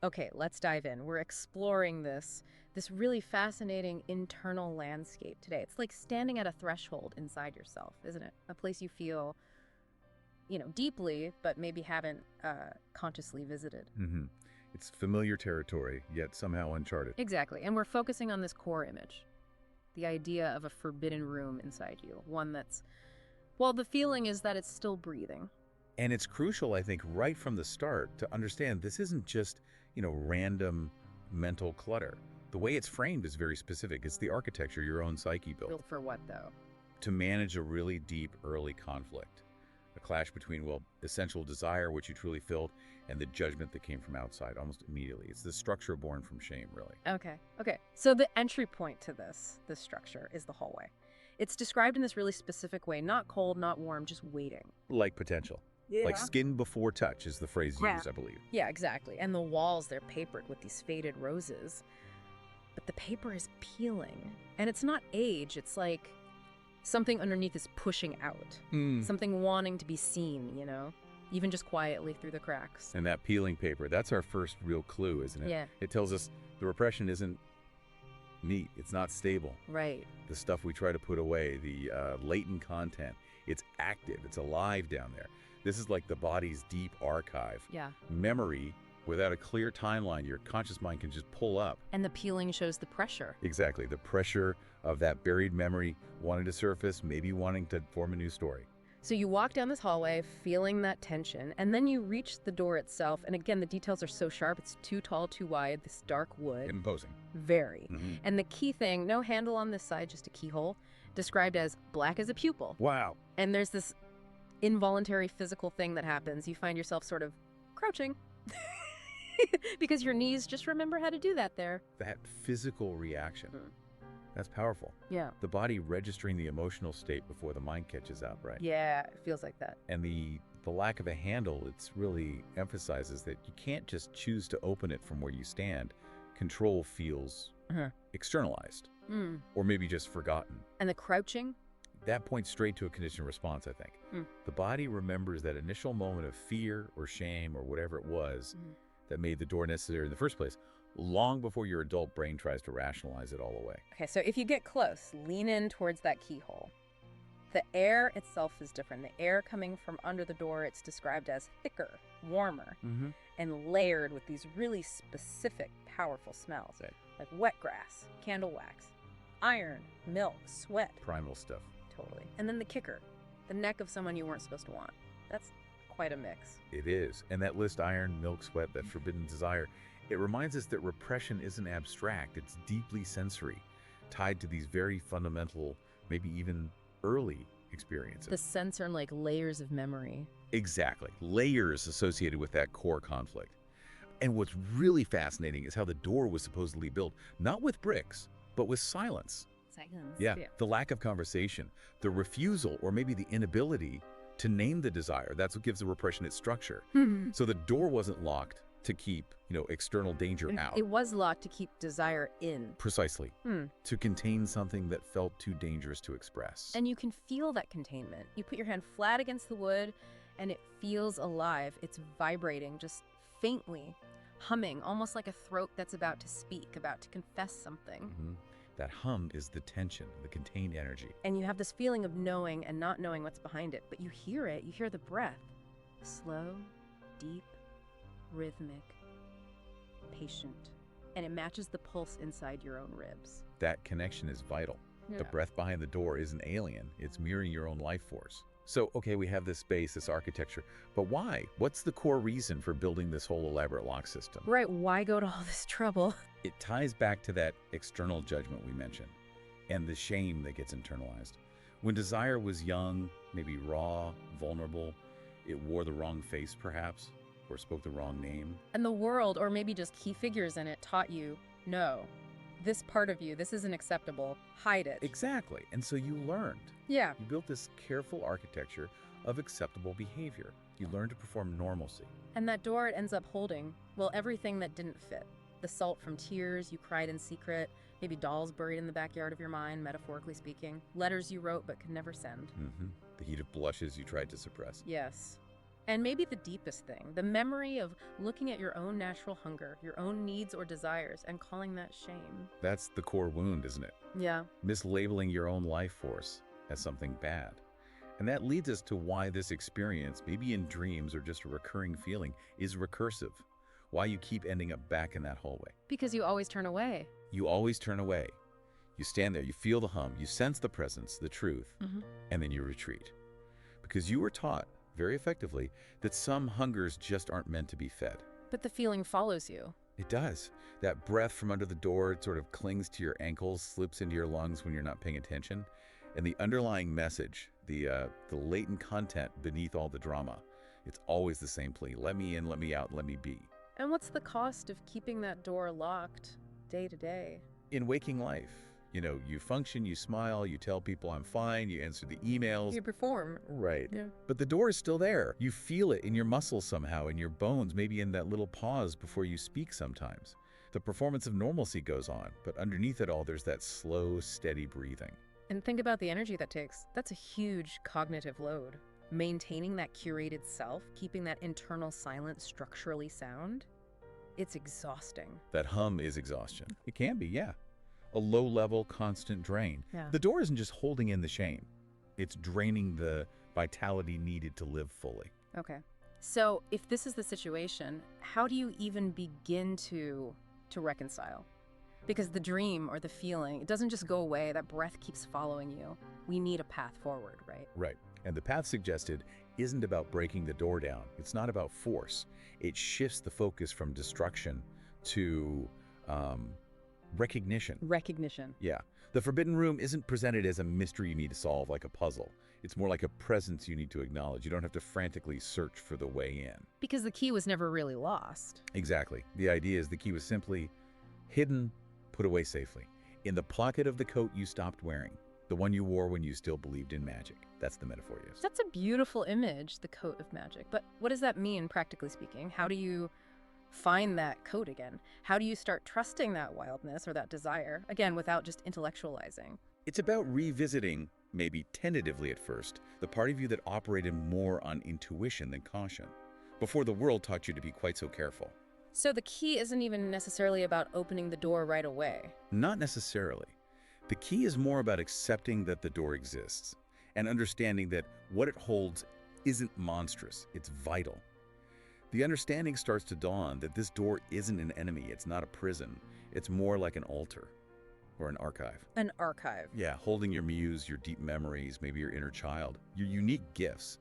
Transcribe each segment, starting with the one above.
Okay, let's dive in. We're exploring this really fascinating internal landscape today. It's like standing at a threshold inside yourself, isn't it? A place you feel, deeply, but maybe haven't consciously visited. hmm It's familiar territory, yet somehow uncharted. Exactly. And we're focusing on this core image, the idea of a forbidden room inside you, one that's, well, the feeling is that it's still breathing. And it's crucial, I think, right from the start to understand this isn't just, random mental clutter. The way it's framed is very specific. It's the architecture your own psyche built Built for what, though? to manage a really deep early conflict. A clash between, well, essential desire, which you truly felt, and the judgment that came from outside almost immediately. It's the structure born from shame, really. Okay. So the entry point to this structure is the hallway. It's described in this really specific way, not cold, not warm, just waiting. Like potential. Like skin before touch is the phrase Yeah. used, I believe. Yeah, exactly. And the walls, they're papered with these faded roses. But the paper is peeling. And it's not age, it's like something underneath is pushing out. Something wanting to be seen, even just quietly through the cracks. And that peeling paper, that's our first real clue, isn't it? Yeah. It tells us the repression isn't neat. It's not stable. Right. The stuff we try to put away, the latent content, it's active. It's alive down there. This is like the body's deep archive. Yeah. Memory, without a clear timeline, your conscious mind can just pull up. And the peeling shows the pressure. Exactly. The pressure of that buried memory wanting to surface, maybe wanting to form a new story. So you walk down this hallway feeling that tension, and then you reach the door itself. And again, the details are so sharp. It's too tall, too wide, this dark wood. Imposing. Very. And the key thing, no handle on this side, just a keyhole, described as black as a pupil. Wow. And there's this involuntary physical thing that happens. You find yourself sort of crouching because your knees just remember how to do that there. That physical reaction. That's powerful. Yeah. The body registering the emotional state before the mind catches up, right? Yeah, it feels like that. And the lack of a handle, it's really emphasizes that you can't just choose to open it from where you stand. Control feels externalized or maybe just forgotten. And the crouching? That points straight to a conditioned response, I think. The body remembers that initial moment of fear or shame or whatever it was that made the door necessary in the first place, long before your adult brain tries to rationalize it all away. Okay, so if you get close, lean in towards that keyhole. The air itself is different. The air coming from under the door, it's described as thicker, warmer, and layered with these really specific, powerful smells, like wet grass, candle wax, iron, milk, sweat. Primal stuff. Totally. And then the kicker, the neck of someone you weren't supposed to want. That's quite a mix. It is. And that list, iron, milk, sweat, that forbidden desire, it reminds us that repression isn't abstract. It's deeply sensory, tied to these very fundamental, maybe even early experiences. The sense are like layers of memory. Exactly. Layers associated with that core conflict. And what's really fascinating is how the door was supposedly built, not with bricks, but with silence. Silence. Yeah, the lack of conversation, the refusal, or maybe the inability to name the desire. That's what gives the repression its structure. So the door wasn't locked to keep, external danger out. It was locked to keep desire in. Precisely. To contain something that felt too dangerous to express. And you can feel that containment. You put your hand flat against the wood, and it feels alive. It's vibrating, just faintly, humming, almost like a throat that's about to speak, about to confess something. That hum is the tension, the contained energy. And you have this feeling of knowing and not knowing what's behind it, but you hear it, you hear the breath. Slow, deep, rhythmic, patient. And it matches the pulse inside your own ribs. That connection is vital. Yeah. The breath behind the door isn't alien. It's mirroring your own life force. So, okay, we have this space, this architecture, but why? What's the core reason for building this whole elaborate lock system? Right, why go to all this trouble? It ties back to that external judgment we mentioned and the shame that gets internalized. When desire was young, maybe raw, vulnerable, it wore the wrong face perhaps, or spoke the wrong name. And the world, or maybe just key figures in it, taught you, no, this part of you, this isn't acceptable, hide it. Exactly, and so you learned. Yeah. You built this careful architecture of acceptable behavior. You learned to perform normalcy. And that door, it ends up holding, well, everything that didn't fit. The salt from tears you cried in secret, maybe dolls buried in the backyard of your mind, metaphorically speaking, letters you wrote but could never send. The heat of blushes you tried to suppress. Yes. And maybe the deepest thing, the memory of looking at your own natural hunger, your own needs or desires, and calling that shame. That's the core wound, isn't it? Yeah. Mislabeling your own life force as something bad. And that leads us to why this experience, maybe in dreams or just a recurring feeling, is recursive. Why you keep ending up back in that hallway. Because you always turn away. You always turn away. You stand there, you feel the hum, you sense the presence, the truth, and then you retreat. Because you were taught, very effectively, that some hungers just aren't meant to be fed. But the feeling follows you. It does. That breath from under the door, it sort of clings to your ankles, slips into your lungs when you're not paying attention. And the underlying message, the latent content beneath all the drama, it's always the same plea. Let me in, let me out, let me be. And what's the cost of keeping that door locked day to day? In waking life, you function, you smile, you tell people I'm fine, you answer the emails. You perform. Right. Yeah. But the door is still there. You feel it in your muscles somehow, in your bones, maybe in that little pause before you speak sometimes. The performance of normalcy goes on, but underneath it all, there's that slow, steady breathing. And think about the energy that takes. That's a huge cognitive load. Maintaining that curated self, keeping that internal silence structurally sound, it's exhausting. That hum is exhaustion. It can be, yeah. A low-level, constant drain. Yeah. The door isn't just holding in the shame. It's draining the vitality needed to live fully. Okay. So if this is the situation, how do you even begin to reconcile? Because the dream or the feeling, it doesn't just go away. That breath keeps following you. We need a path forward, right? Right. And the path suggested isn't about breaking the door down. It's not about force. It shifts the focus from destruction to recognition. Recognition. Yeah. The forbidden room isn't presented as a mystery you need to solve like a puzzle. It's more like a presence you need to acknowledge. You don't have to frantically search for the way in. Because the key was never really lost. Exactly. The idea is the key was simply hidden, put away safely, in the pocket of the coat you stopped wearing, the one you wore when you still believed in magic. That's the metaphor used. That's a beautiful image, the coat of magic. But what does that mean, practically speaking? How do you find that coat again? How do you start trusting that wildness or that desire, again, without just intellectualizing? It's about revisiting, maybe tentatively at first, the part of you that operated more on intuition than caution, before the world taught you to be quite so careful. So the key isn't even necessarily about opening the door right away. Not necessarily. The key is more about accepting that the door exists and understanding that what it holds isn't monstrous, it's vital. The understanding starts to dawn that this door isn't an enemy, it's not a prison. It's more like an altar or an archive. An archive. Yeah, holding your muse, your deep memories, maybe your inner child, your unique gifts.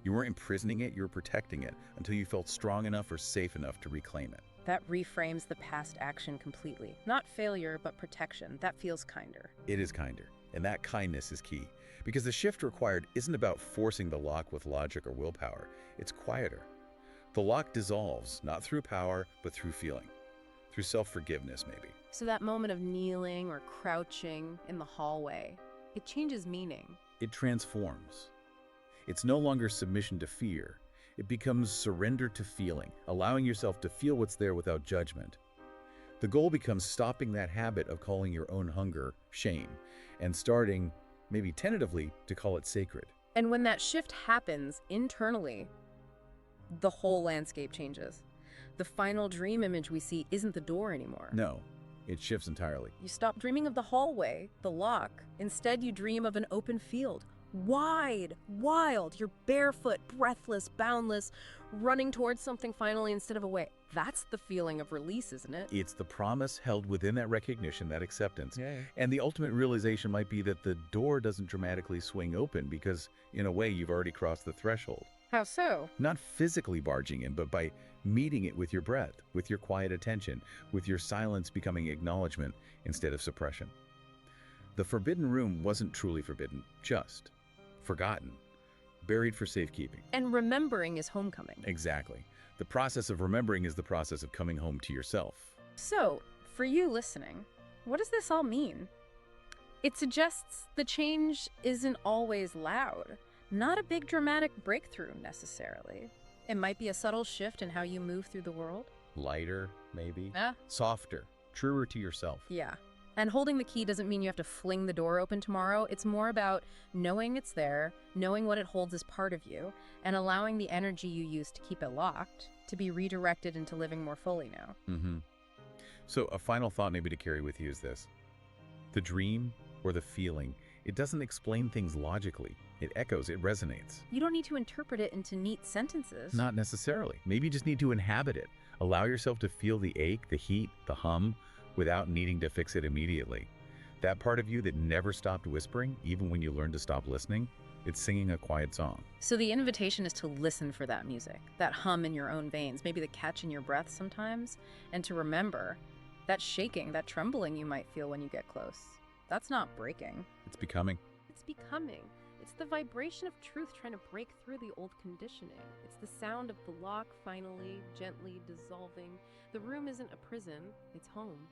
You weren't imprisoning it, you were protecting it until you felt strong enough or safe enough to reclaim it. That reframes the past action completely. Not failure, but protection. That feels kinder. It is kinder, and that kindness is key. Because the shift required isn't about forcing the lock with logic or willpower. It's quieter. The lock dissolves, not through power, but through feeling. Through self-forgiveness, maybe. So that moment of kneeling or crouching in the hallway, it changes meaning. It transforms. It's no longer submission to fear. It becomes surrender to feeling, allowing yourself to feel what's there without judgment. The goal becomes stopping that habit of calling your own hunger shame and starting, maybe tentatively, to call it sacred. And when that shift happens internally, the whole landscape changes. The final dream image we see isn't the door anymore. No, it shifts entirely. You stop dreaming of the hallway, the lock. Instead, you dream of an open field. Wide, wild, you're barefoot, breathless, boundless, running towards something finally instead of away. That's the feeling of release, isn't it? It's the promise held within that recognition, that acceptance. Yeah. And the ultimate realization might be that the door doesn't dramatically swing open because, in a way, you've already crossed the threshold. How so? Not physically barging in, but by meeting it with your breath, with your quiet attention, with your silence becoming acknowledgement instead of suppression. The forbidden room wasn't truly forbidden, just forgotten, buried for safekeeping. And remembering is homecoming. Exactly. The process of remembering is the process of coming home to yourself. So, for you listening, what does this all mean? It suggests the change isn't always loud. Not a big dramatic breakthrough, necessarily. It might be a subtle shift in how you move through the world. Lighter, maybe. Yeah. Softer, truer to yourself. Yeah. And holding the key doesn't mean you have to fling the door open tomorrow. It's more about knowing it's there, knowing what it holds as part of you, and allowing the energy you use to keep it locked to be redirected into living more fully now. So a final thought maybe to carry with you is this. The dream or the feeling, it doesn't explain things logically. It echoes, it resonates. You don't need to interpret it into neat sentences. Not necessarily. Maybe you just need to inhabit it. Allow yourself to feel the ache, the heat, the hum, without needing to fix it immediately. That part of you that never stopped whispering, even when you learned to stop listening, it's singing a quiet song. So the invitation is to listen for that music, that hum in your own veins, maybe the catch in your breath sometimes, and to remember that shaking, that trembling you might feel when you get close. That's not breaking. It's becoming. It's becoming. It's the vibration of truth trying to break through the old conditioning. It's the sound of the lock finally, gently dissolving. The room isn't a prison, it's home.